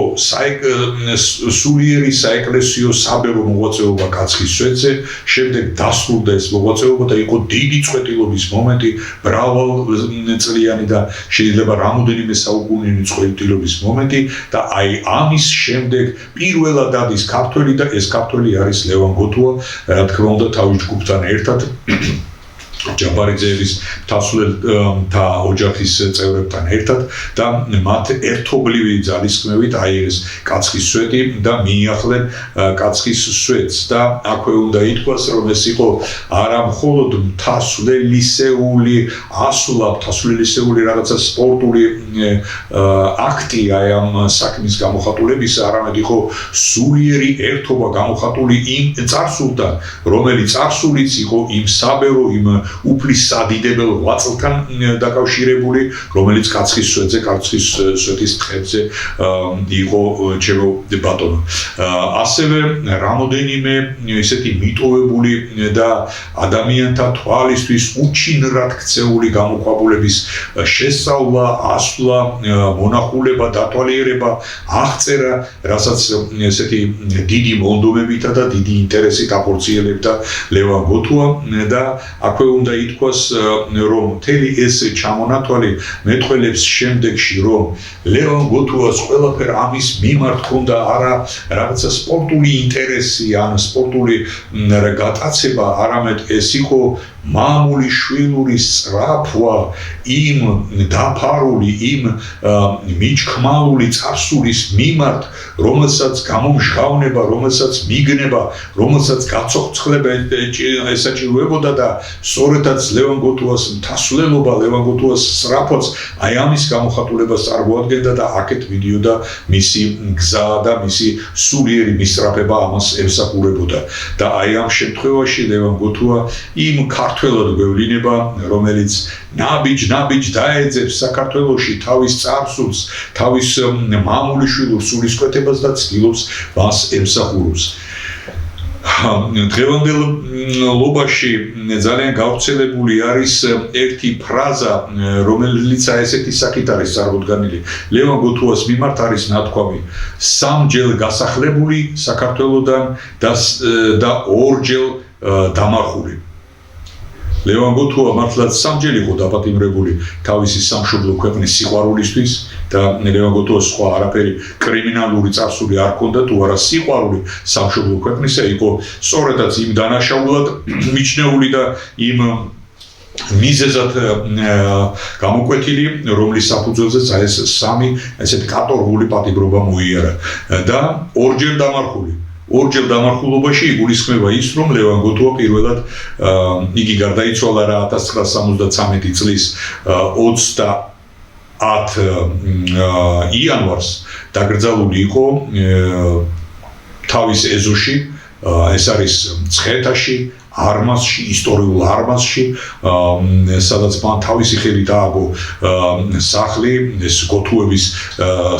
სულიერი საეკლესიო საბერო მოღვაწეობა კაცხის სვეტზე, შემდეგ დასრულდა ეს მოღვაწეობა და იყო დიდი წვეტილობის მომენტი, მრავალწლიანი და შეიძლება რამოდენიმე საუკუნიანი წვეტილობის მომენტი და აი ამის შემდეგ პირველად ადის ქართველი და ეს ქართველი არის ლევან გოთუა, რა თქმა უნდა თავის ჯგუფთან ერთად ჯაბარიძეების მთასვლელთა ოჯახის წევრებთან ერთად და მათ ერთობლივი ძალისხმევით აიღეს კაცხის სვეტი და მიახლენ კაცხის სვეტს და აქვე უნდა ითქვას, რომ ეს იყო არა მხოლოდ მთასვლელისეული ასვლა, მთასვლელისეული რაღაცა სპორტული აქტი აი ამ საქმის გამოხატულებისა, არამედ იყო სულიერი ერთობა გამოხატული იმ წარსულთან, რომელიც წარსულიც იყო იმ საბერო, იმ უფლის სადიდებელ ღვაწლთან დაკავშირებული, რომელიც კაცხის სვეტზე, კაცხის სვეტის ტყეებზე იყო ჩემო ბატონო. ასევე რამოდენიმე ისეთი მიტოვებული და ადამიანთა თვალისთვის უჩინრად ქცეული გამოქვაბულების შესწავლა, ასვლა, მონახულება, დათვალიერება, აღწერა, რასაც ესეთი დიდი მონდომებითა და დიდი ინტერესით ახორციელებდა ლევან გოთუა და აქვე უნდა ითქვას, რომ მთელი ეს ჩამონათვალი მეტყველებს შემდეგში, რომ ლევან გოთუას ყველაფერ ამის მიმართ ჰქონდა არა რაღაცა სპორტული ინტერესი ან სპორტული გატაცება, არამედ ეს იყო მამული შვილური სწრაფვა იმ დაფარული, იმ მიჩქმალური წარსულის მიმართ, რომელსაც გამომჟღავნება, რომელსაც მიგნება, რომელსაც გაცოცხლება ესაჭიროებოდა და სწორედაც ლევან გოთუას მთასვლელობა, ლევან გოთუას სწრაფვაც აი ამის გამოხატულებას წარმოადგენდა და აქეთ მიდიოდა მისი გზა და მისი სულიერი მისწრაფება ამას ემსახურებოდა და აი ამ შემთხვევაში ლევან გოთუა იმ ქართველად გვევლინება, რომელიც ნაბიჯ დაეძებს საქართველოში თავის წარსულს, თავის მამული შვილურ სულისკვეთებას და ცდილობს მას ემსახუროს. დღევანდელობაში ძალიან გავრცელებული არის ერთი ფრაზა, რომელიც ესეთი საკით არის წარმოდგენილი. ლევან გოთუას მიმართ არის ნათქვამი: სამჯერ გასახლებული საქართველოდან და ორჯერ დამარხული. ლევან გოთუა მართლაც სამჯერ იყო დაპატიმრებული თავისი სამშობლო ქვეყნის სიყვარულისთვის და ლევან გოთუას სხვა არაფერი კრიმინალური წარსული არ ჰქონდა, თუ არა სიყვარული სამშობლო ქვეყნისა იყო სწორედაც იმ დანაშაულად მიჩნეული და იმ მიზეზად გამოკვეთილი, რომლის საფუძველზეც ეს სამი ესეთი კატორღული პატიმრობა მოიარა და ორჯერ დამარხული. ორჯერ დამარხულობაში იგულისხმება ის, რომ ლევან გოთუა პირველად იგი გარდაიცვალა რა 1973 წლის 30 იანვარს დაკრძალული იყო თავის ეზოში, ეს არის მცხეთაში, არმაზში, ისტორიულ არმაზში, სადაც მან თავისი ხელით დააგო სახლი, ეს გოთუების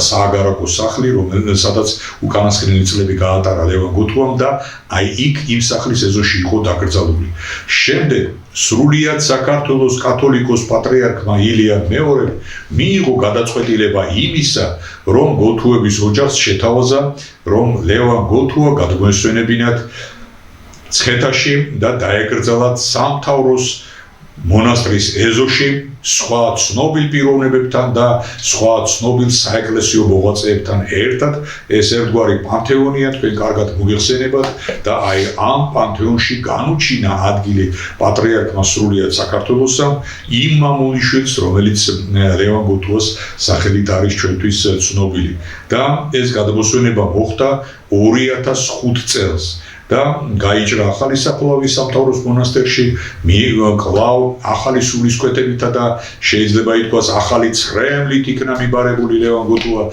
სააგარაკო სახლი, სადაც უკანასკნელი წლები გაატარა ლევან გოთუამ და აი იქ იმ სახლის ეზოში იყო დაკრძალული. შემდეგ სრულიად საქართველოს კათოლიკოს პატრიარქმა ილიამ მეორემ მიიღო გადაწყვეტილება იმისა, რომ გოთუების ოჯახს შეთავაზა, რომ ლევან გოთუა გადმოესვენებინათ ცხეთაში და დაეკრძალათ სამთავროს მონასტრის ეზოში სხვა ცნობილ პიროვნებებთან და სხვა ცნობილ საეკლესიო მოღვაწეებთან ერთად. ეს ერთგვარი პანთეონია, თქვენ კარგად მოგეხსენებათ და აი ამ პანთეონში განუჩინა ადგილი პატრიარქმა სრულიად საქართველოსამ, იმ მამულიშვილს, რომელიც ლევან გოთუას სახელით არის ჩვენთვის ცნობილი. და ეს გადმოსვენება მოხდა 2005 წელს. და გაიჭრა ახალი საფლავი სამთავროს მონასტერში, კვლავ ახალი სულისკვეთებითა და შეიძლება ითქვას ახალი ცრემლით იქნა მიბარებული ლევან გოთუა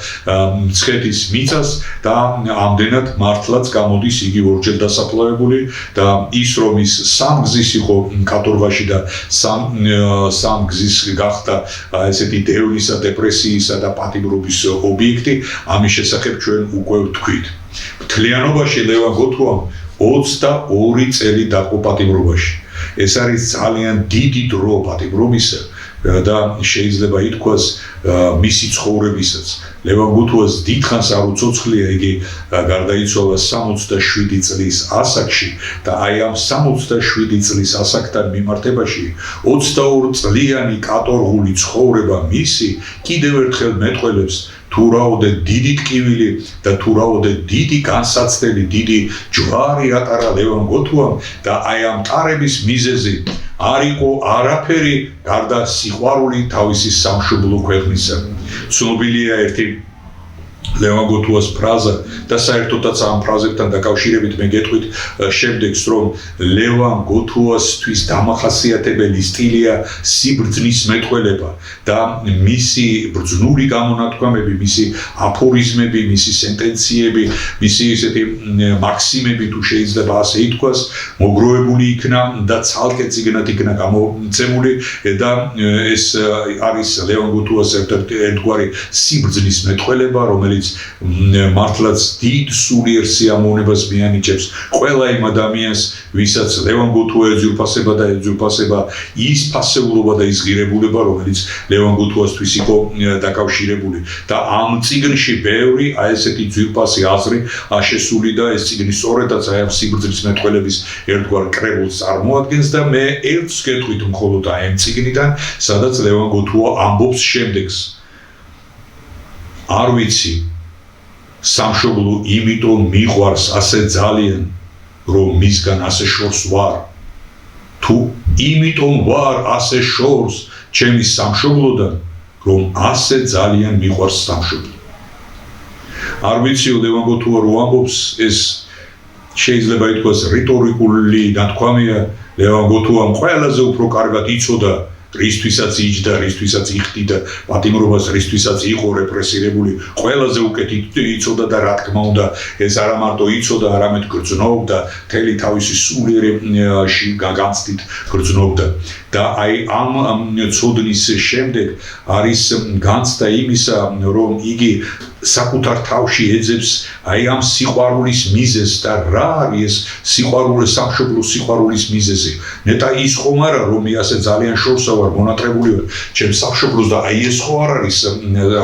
მცხეთის მიწას და ამდენად მართლაც გამოდის იგი ორჯერ დასაფლავებული და ის რომ ის სამგზის იყო კატორღაში და სამგზის გახდა ესეთი დევნისა, დეპრესიისა და პატიმრობის ობიექტი, ამის შესახებ ჩვენ უკვე ვთქვით. მთლიანობაში ლევან გოთუამ 22 წელი დაყო პატიმრობაში. ეს არის ძალიან დიდი დრო პატიმრობისა და შეიძლება ითქვას მისი ცხოვრებისაც. ლევან გოთუას დიდხანს არ უცოცხლია, იგი გარდაიცვალა 67 წლის ასაკში და აი ამ 67 წლის ასაკთან მიმართებაში 22 წლიანი კატორღული ცხოვრება მისი კიდევ ერთხელ მეტყველებს თუ რაოდენ დიდი ტკივილი და თუ რაოდენ დიდი განსაცდელი, დიდი ჯვარი ატარა ლევან გოთუამ და აი ამ ტარების მიზეზი არ იყო არაფერი გარდა სიყვარული თავისი სამშობლო ქვეყნისა. ცნობილია ერთი ლევან გოთუას ფრაზა და საერთოდაც ამ ფრაზებთან დაკავშირებით მე გეტყვით შემდეგს, რომ ლევან გოთუასთვის დამახასიათებელი სტილია სიბრძნის მეტყველება და მისი ბრძნული გამონათქვამები, მისი აფორიზმები, მისი სენტენციები, მისი ესეთი მაქსიმები თუ შეიძლება ასე ითქვას, მოგროვებული იქნა და ცალკე წიგნად იქნა გამოცემული და ეს არის ლევან გოთუას ერთგვარი სიბრძნის მეტყველება, რომელიც მართლაც დიდ სულიერ სიამოვნებას მიანიჭებს ყველა იმ ადამიანს, ვისაც ლევან გოთუა ეძურფასება ის ფასეულობა და ის ღირებულება, რომელიც ლევან გოთუასთვის იყო დაკავშირებული. და ამ წიგნში ბევრი აი ესეთი ძვირფასი აზრი შესული და ეს წიგნი სწორედაც აი ამ სიბრძნის მეტყველების ერთგვარ კრებულს წარმოადგენს და მე ერთს გეტყვით მხოლოდ აი ამ წიგნიდან, სადაც ლევან გოთუა ამბობს შემდეგს. არ ვიცი, სამშობლო იმიტომ მიყვარს ასე ძალიან, რომ მისგან ასე შორს ვარ, თუ იმიტომ ვარ ასე შორს ჩემი სამშობლოდან, რომ ასე ძალიან მიყვარს სამშობლო. არ ვიცი, ლევან გოთუა რო ამბობს, ეს შეიძლება ითქვას რიტორიკული ნათქვამია, ლევან გოთუამ ყველაზე უფრო კარგად იცოდა რისთვისაც იჯდა, რისთვისაც იხდიდა პატიმრობას, რისთვისაც იყო რეპრესირებული, ყველაზე უკეთ იცოდა და რა თქმა უნდა, ეს არა მარტო იცოდა, არამედ გრძნობდა, მთელი თავისი სულიერი განცდით გრძნობდა. და აი ამ ცოდნის შემდეგ არის განცდა იმისა, რომ იგი საკუთარ თავში ეძებს აი ამ სიყვარულის მიზეზს და რა არის ეს სიყვარული, სამშობლო სიყვარულის მიზეზი. ნეტა ის ხომ არა, რომ მე ასე ძალიან შორსა ვარ, მონატრებული ვარ ჩემ სამშობლოს და აი ეს ხო არ არის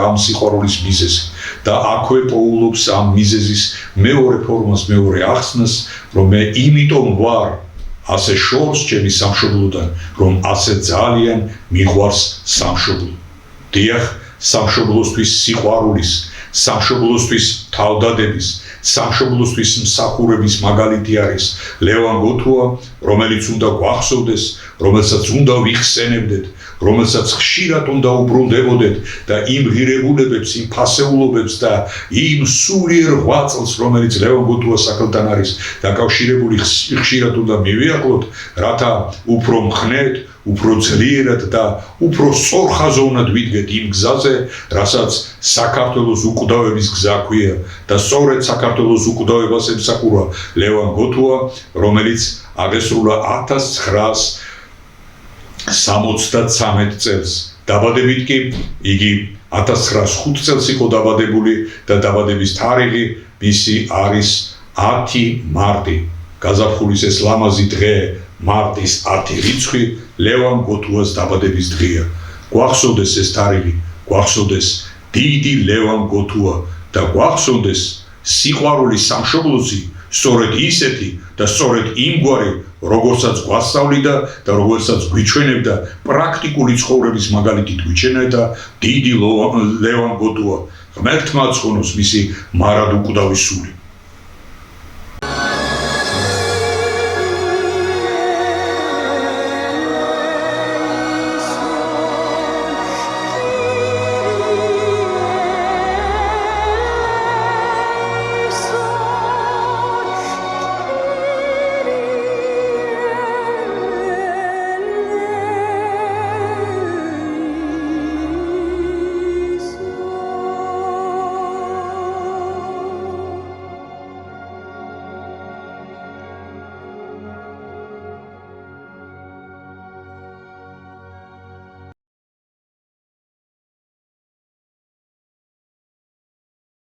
ამ სიყვარულის მიზეზი. და აქვე პოულობს ამ მიზეზის მეორე ფორმას, მეორე ახსნას, რომ მე იმიტომ ვარ ასე შორს ჩემი სამშობლოდან, რომ ასე ძალიან მიყვარს სამშობლო. დიახ, სამშობლოსთვის სიყვარულის, სამშობლოსთვის თავდადების, სამშობლოსთვის მსახურების მაგალითი არის ლევან გოთუა, რომელიც უნდა გვახსოვდეს, რომელსაც უნდა ვიხსენებდეთ, რომელსაც ხშირად უნდა უბრუნდებოდეთ და იმ ღირებულებებს, იმ ფასეულობებს და იმ სულიერ ღვაწლს, რომელიც ლევან გოთუას სახელთან არის დაკავშირებული, ხშირად უნდა მივიახლოთ, რათა უფრო მხნედ, უფრო ძლიერად და უფრო სწორხაზოვნად ვიდგეთ იმ გზაზე, რასაც საქართველოს უკვდავების გზა ქვია და სწორედ საქართველოს უკვდავებას ემსახურა ლევან გოთუა, რომელიც აღესრულა 1973 წელს. დაბადებით კი იგი 1905 წელს იყო დაბადებული და დაბადების თარიღი მისი არის 10 მარტი. გაზაფხულის ეს ლამაზი დღე, მარტის 10 რიცხვი ლევან გოთუას დაბადების დღეა. გვახსოვდეს ეს თარიღი, გვახსოვდეს დიდი ლევან გოთუა და გვახსოვდეს სიყვარული სამშობლოსი, სწორედ ისეთი და სწორედ იმგვარი, როგორცაც გვასწავლიდა და როგორცაც გვიჩვენებდა პრაქტიკული ცხოვრების მაგალითით გვიჩვენებდა დიდი ლევან გოთუა. ღმერთმა აწყონოს მისი მარად უკვდავი სული.